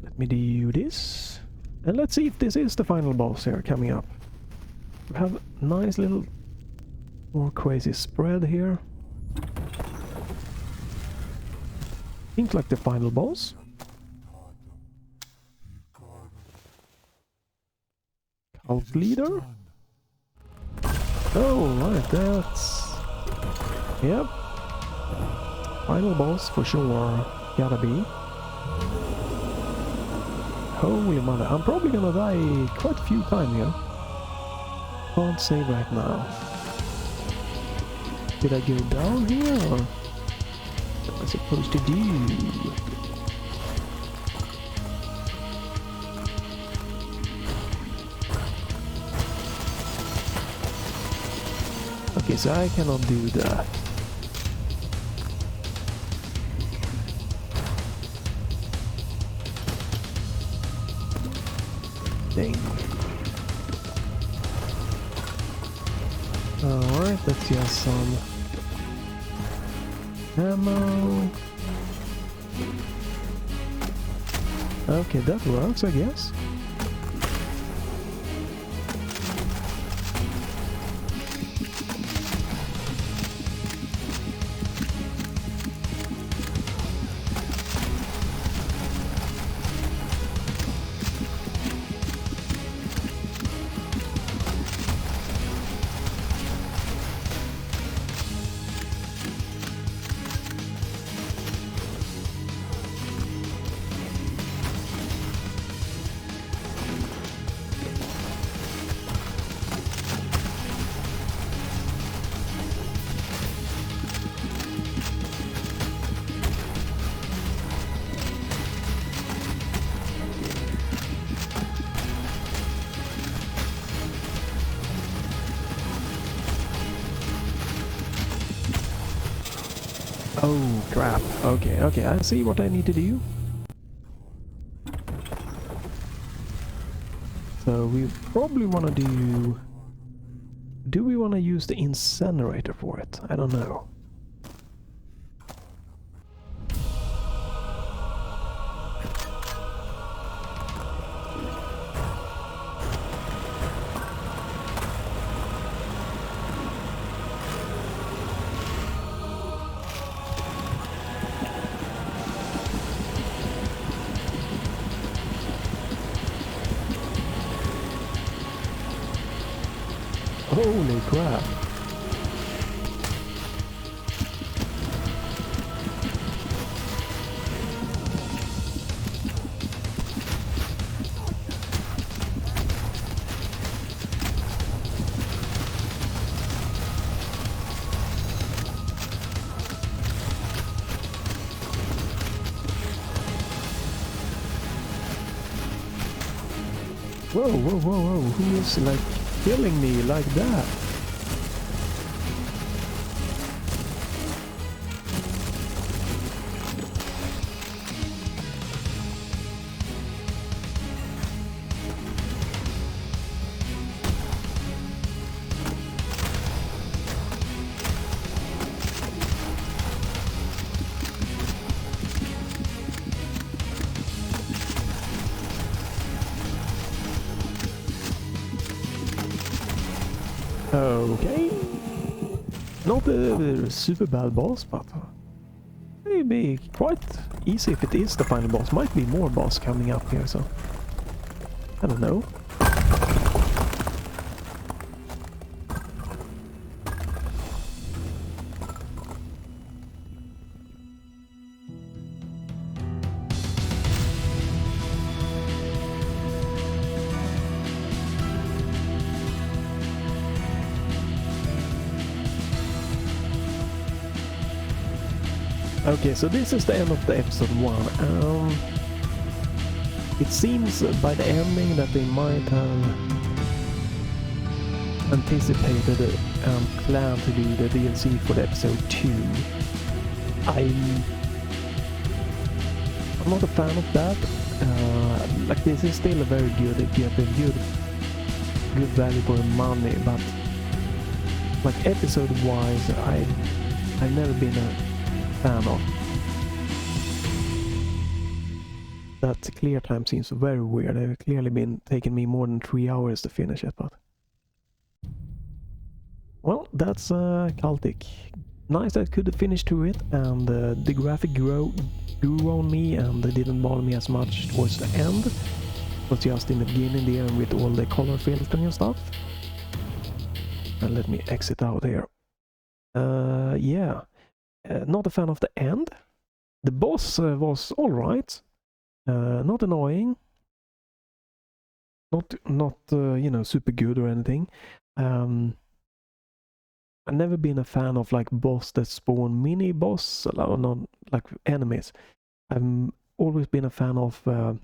Let me do this. And let's see if this is the final boss here coming up. We have a nice little more crazy spread here. Seems like the final boss. Cult leader? Oh, right, that's... Yep. Final boss for sure. Gotta be. Holy mother, I'm probably gonna die quite a few times here. Can't say right now. Did I go down here, or what am I supposed to do? Okay, so I cannot do that. Dang. Alright, let's just some ammo. Okay, that works, I guess. Oh crap, okay, I see what I need to do. So we probably want to do... Do we want to use the incinerator for it? I don't know. Holy crap. Whoa, who is like killing me like that? Okay, not a super bad boss, but maybe quite easy if it is the final boss. Might be more boss coming up here, so I don't know. Okay, so this is the end of the episode 1. It seems by the ending that they might have anticipated and planned to do the DLC for the episode 2. I'm not a fan of that. Like, this is still a very good value for money, but like episode wise, I've never been a fan of. that clear time seems very weird. It's clearly been taking me more than 3 hours to finish it, but... Well, that's CULTIC. Nice that I could finish to it, and the graphic grew on me, and it didn't bother me as much towards the end. It was just in the beginning there with all the color filtering and stuff. And let me exit out here. Yeah, not a fan of the end. The boss was alright. Not annoying. Not you know, super good or anything. I've never been a fan of like boss that spawn mini boss, or not like enemies. I've always been a fan of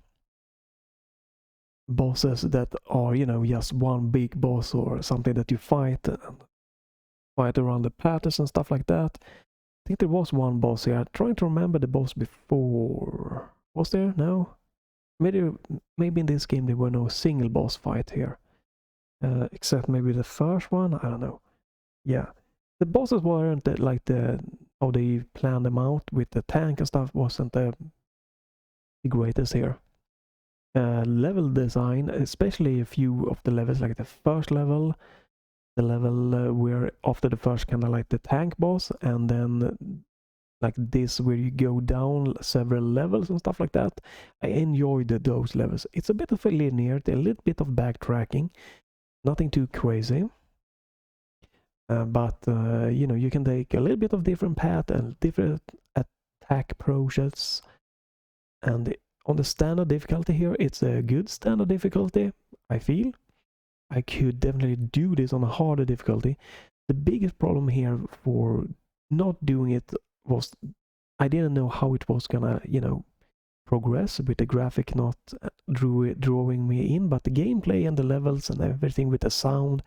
bosses that are, you know, just one big boss or something that you fight and fight around the patterns and stuff like that. I think there was one boss here. I'm trying to remember the boss before. Was there? No? Maybe in this game there were no single boss fight here. Except maybe the first one? I don't know. Yeah. The bosses weren't like how they planned them out with the tank and stuff wasn't the greatest here. Level design, especially a few of the levels, like the first level, the level where after the first kind of like the tank boss, and then like this where you go down several levels and stuff like that. I enjoyed those levels. It's a bit of a linear, a little bit of backtracking, nothing too crazy. But you know, you can take a little bit of different path and different attack approaches. And on the standard difficulty here, it's a good standard difficulty, I feel. I could definitely do this on a harder difficulty. The biggest problem here for not doing it was I didn't know how it was gonna, you know, progress with the graphic not drawing me in, but the gameplay and the levels and everything with the sound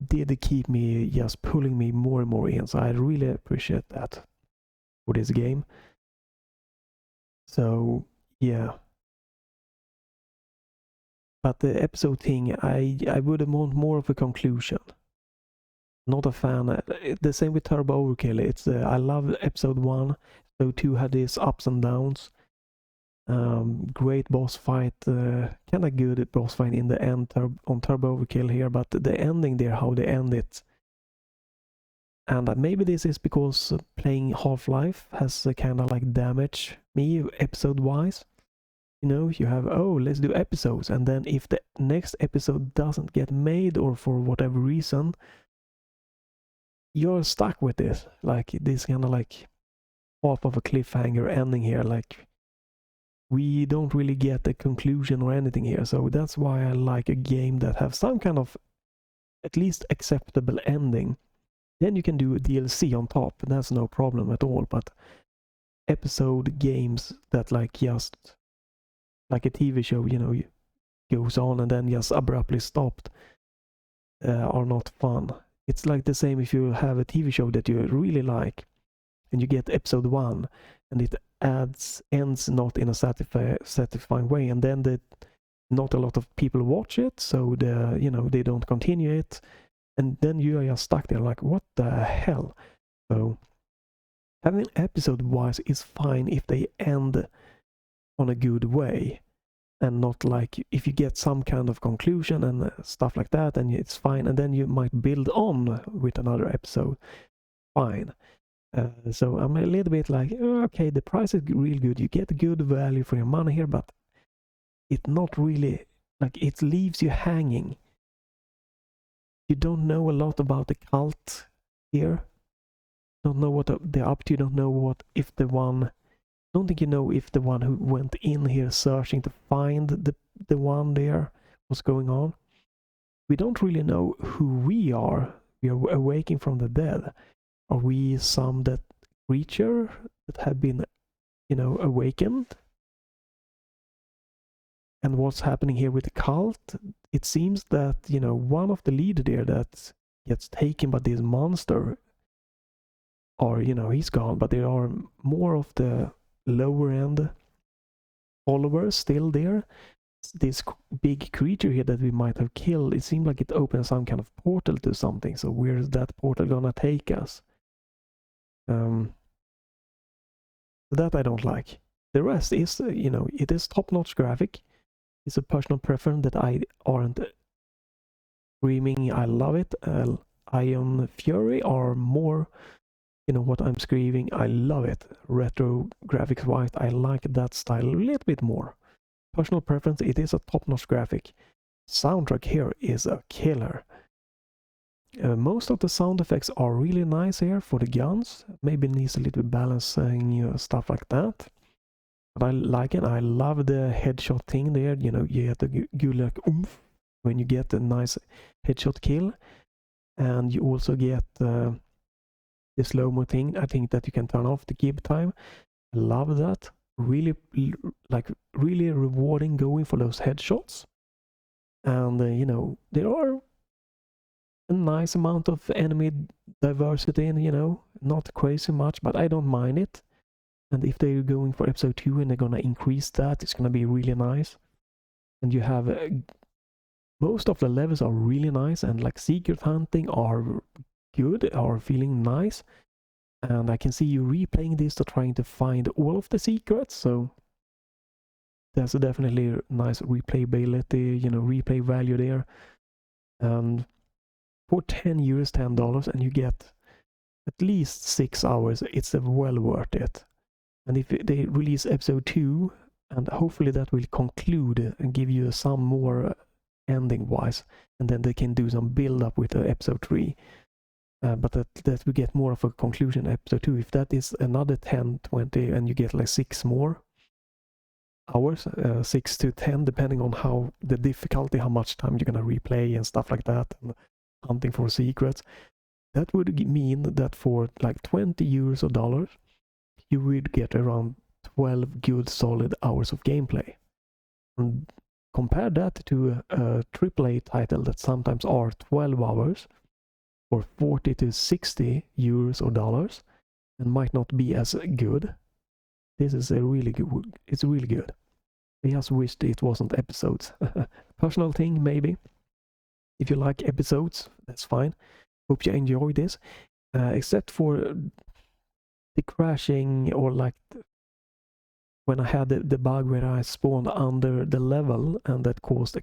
did keep me just pulling me more and more in. So I really appreciate that for this game. So yeah. But the episode thing, I would want more of a conclusion. Not a fan. The same with Turbo Overkill. It's I love episode 1. So 2 had these ups and downs. Great boss fight. Kind of good boss fight in the end on Turbo Overkill here. But the ending there, how they end it. And maybe this is because playing Half-Life has kind of like damaged me episode-wise. You know, you have, oh, let's do episodes, and then if the next episode doesn't get made or for whatever reason, you're stuck with this. Like, this kind of like half of a cliffhanger ending here. Like, we don't really get a conclusion or anything here. So that's why I like a game that have some kind of at least acceptable ending. Then you can do a DLC on top. That's no problem at all. But episode games that like just like a TV show, you know, goes on and then just abruptly stopped, are not fun. It's like the same if you have a TV show that you really like and you get episode 1 and it ends not in a satisfying way, and then not a lot of people watch it, so you know, they don't continue it, and then you are just stuck there like, what the hell? So having episode wise is fine if they end on a good way, and not like if you get some kind of conclusion and stuff like that, and it's fine, and then you might build on with another episode, fine. So I'm a little bit like, okay, the price is real good, you get good value for your money here, but it's not really, like, it leaves you hanging. You don't know a lot about the cult here, don't know what they're up to, you don't know what if the one, don't think you know if the one who went in here searching to find the one there, what's going on. We don't really know who we are. We are awaking from the dead. Are we some that creature that have been, you know, awakened? And what's happening here with the cult? It seems that, you know, one of the leader there that gets taken by this monster, or, you know, he's gone, but there are more of the lower end followers still there. This big creature here that we might have killed, it seemed like it opened some kind of portal to something. So where is that portal gonna take us? That I don't like. the rest is, you know, it is top-notch graphic. It's a personal preference that I aren't screaming I love it. Ion Fury are more, you know, what I'm screaming I love it. Retro graphics wise, I like that style a little bit more. Personal preference, it is a top-notch graphic. Soundtrack here is a killer. Most of the sound effects are really nice here for the guns. Maybe needs a little balancing, stuff like that. But I like it. I love the headshot thing there. You know, you get the gulag oomph when you get a nice headshot kill. And you also get the slow-mo thing. I think that you can turn off the give time. I love that. Really, like, really rewarding going for those headshots. And, you know, there are a nice amount of enemy diversity and, you know, not crazy much, but I don't mind it. And if they're going for episode 2 and they're gonna increase that, it's gonna be really nice. And you have most of the levels are really nice, and like secret hunting are good, are feeling nice. And I can see you replaying this to trying to find all of the secrets, so that's definitely a nice replayability, you know, replay value there. And for €10, $10, and you get at least 6 hours, it's well worth it. And if they release episode 2, and hopefully that will conclude and give you some more ending wise, and then they can do some build up with episode 3. But that we get more of a conclusion episode 2. If that is another 10, 20, and you get like 6 more hours, 6 to 10, depending on how the difficulty, how much time you're gonna replay and stuff like that, and hunting for secrets, that would mean that for like €20 or dollars, you would get around 12 good solid hours of gameplay. And compare that to a AAA title that sometimes are 12 hours for 40 to 60 euros or dollars and might not be as good. This is a really good, it's really good. I just wished it wasn't episodes. Personal thing, maybe. If you like episodes, that's fine. Hope you enjoy this. Except for the crashing, or like when I had the bug where I spawned under the level, and that caused,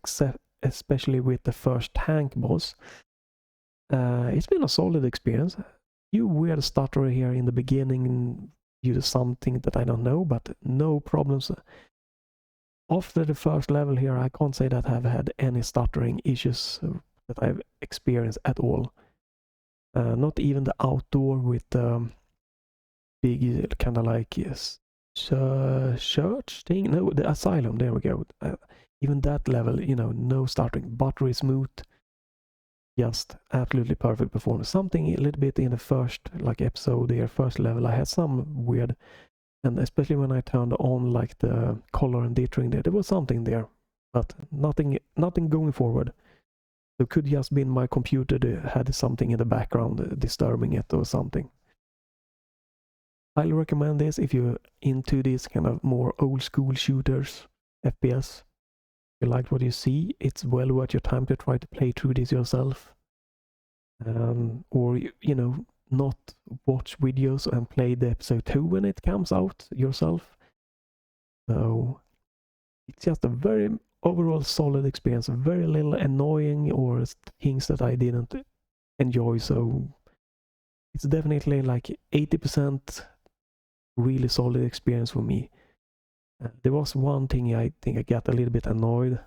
especially with the first tank boss. It's been a solid experience. You weird stutter here in the beginning due to something that I don't know, but no problems. After the first level here, I can't say that I've had any stuttering issues that I've experienced at all. Not even the outdoor with big kind of like church thing. No, the asylum. There we go. Even that level, you know, no stuttering, buttery smooth. Just absolutely perfect performance. Something a little bit in the first like episode there, first level, I had some weird, and especially when I turned on like the color and dithering there was something there, but nothing going forward. It could just been my computer that had something in the background disturbing it or something. Highly recommend this if you're into this kind of more old school shooters, FPS. If you like what you see, it's well worth your time to try to play through this yourself. Or, you know, not watch videos and play the episode 2 when it comes out yourself. So it's just a very overall solid experience. Very little annoying or things that I didn't enjoy. So it's definitely like 80% really solid experience for me. There was one thing I think I got a little bit annoyed. I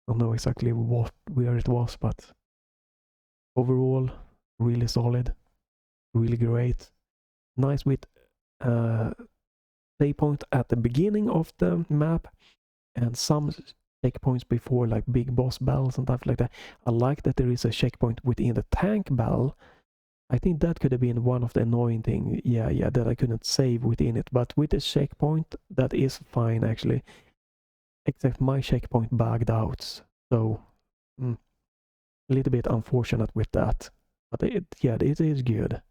don't know exactly where it was, but overall, really solid, really great. Nice with checkpoint at the beginning of the map and some checkpoints before, like big boss battles and stuff like that. I like that there is a checkpoint within the tank battle. I think that could have been one of the annoying things. Yeah, that I couldn't save within it. But with the checkpoint, that is fine actually. Except my checkpoint bugged out. So, a little bit unfortunate with that. But it is good.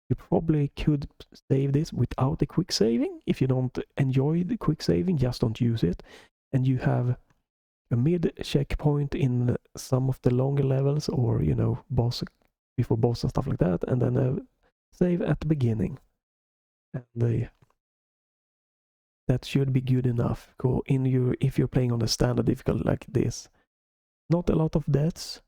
You probably could save this without the quick saving. If you don't enjoy the quick saving, just don't use it. And you have a mid checkpoint in some of the longer levels, or, you know, before boss and stuff like that, and then save at the beginning. And that should be good enough if you're playing on the standard difficulty like this. Not a lot of deaths,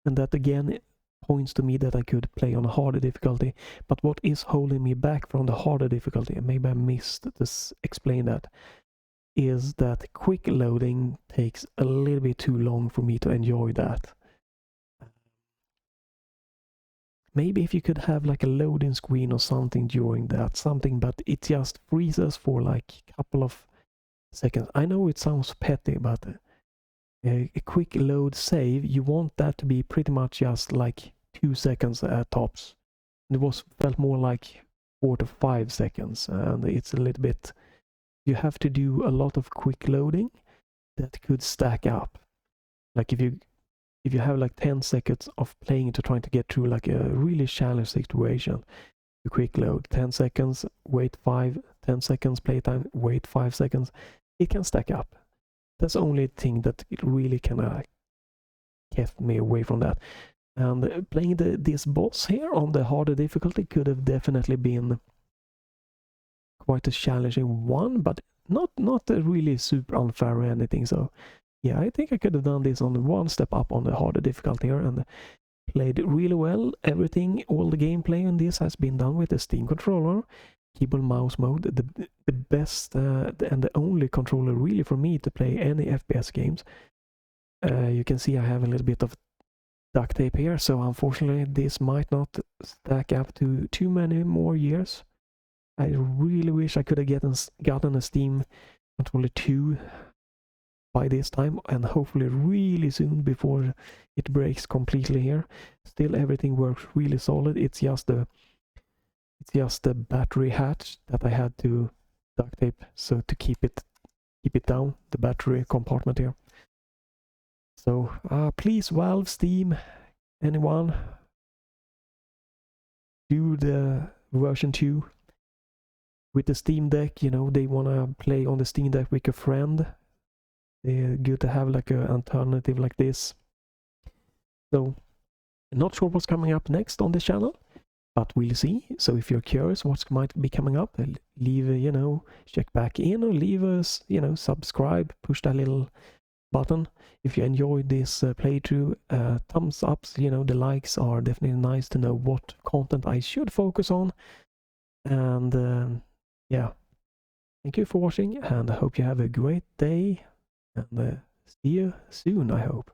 and that again points to me that I could play on a harder difficulty. But what is holding me back from the harder difficulty, and maybe I missed to explain that, is that quick loading takes a little bit too long for me to enjoy that. Maybe if you could have like a loading screen or something during that, but it just freezes for like a couple of seconds. I know it sounds petty, but a quick load save, you want that to be pretty much just like 2 seconds at tops. It felt more like 4 to 5 seconds, and it's a little bit, you have to do a lot of quick loading that could stack up. Like if you have like 10 seconds of playing to trying to get through like a really challenging situation, you quick load 10 seconds, wait 5, 10 seconds playtime, wait 5 seconds, it can stack up. That's the only thing that it really kind of kept me away from that. And playing this boss here on the harder difficulty could have definitely been quite a challenging one, but not really super unfair or anything. So yeah, I think I could have done this on one step up on the harder difficulty here and played really well. All the gameplay in this has been done with the Steam controller, keyboard mouse mode, the best and the only controller really for me to play any FPS games. You can see I have a little bit of duct tape here, so unfortunately this might not stack up to too many more years. I really wish I could have gotten a Steam controller 2 by this time, and hopefully really soon before it breaks completely here. Still everything works really solid. It's just the battery hatch that I had to duct tape so to keep it down, the battery compartment here. So please, Valve, Steam, anyone, do the version 2 with the Steam Deck. You know, they want to play on the Steam Deck with a friend. They're good to have like an alternative like this. So not sure what's coming up next on this channel, but we'll see. So if you're curious what might be coming up, leave check back in, or leave us, subscribe, push that little button. If you enjoyed this playthrough, thumbs ups, the likes are definitely nice to know what content I should focus on. And yeah, thank you for watching, and I hope you have a great day, and see you soon, I hope.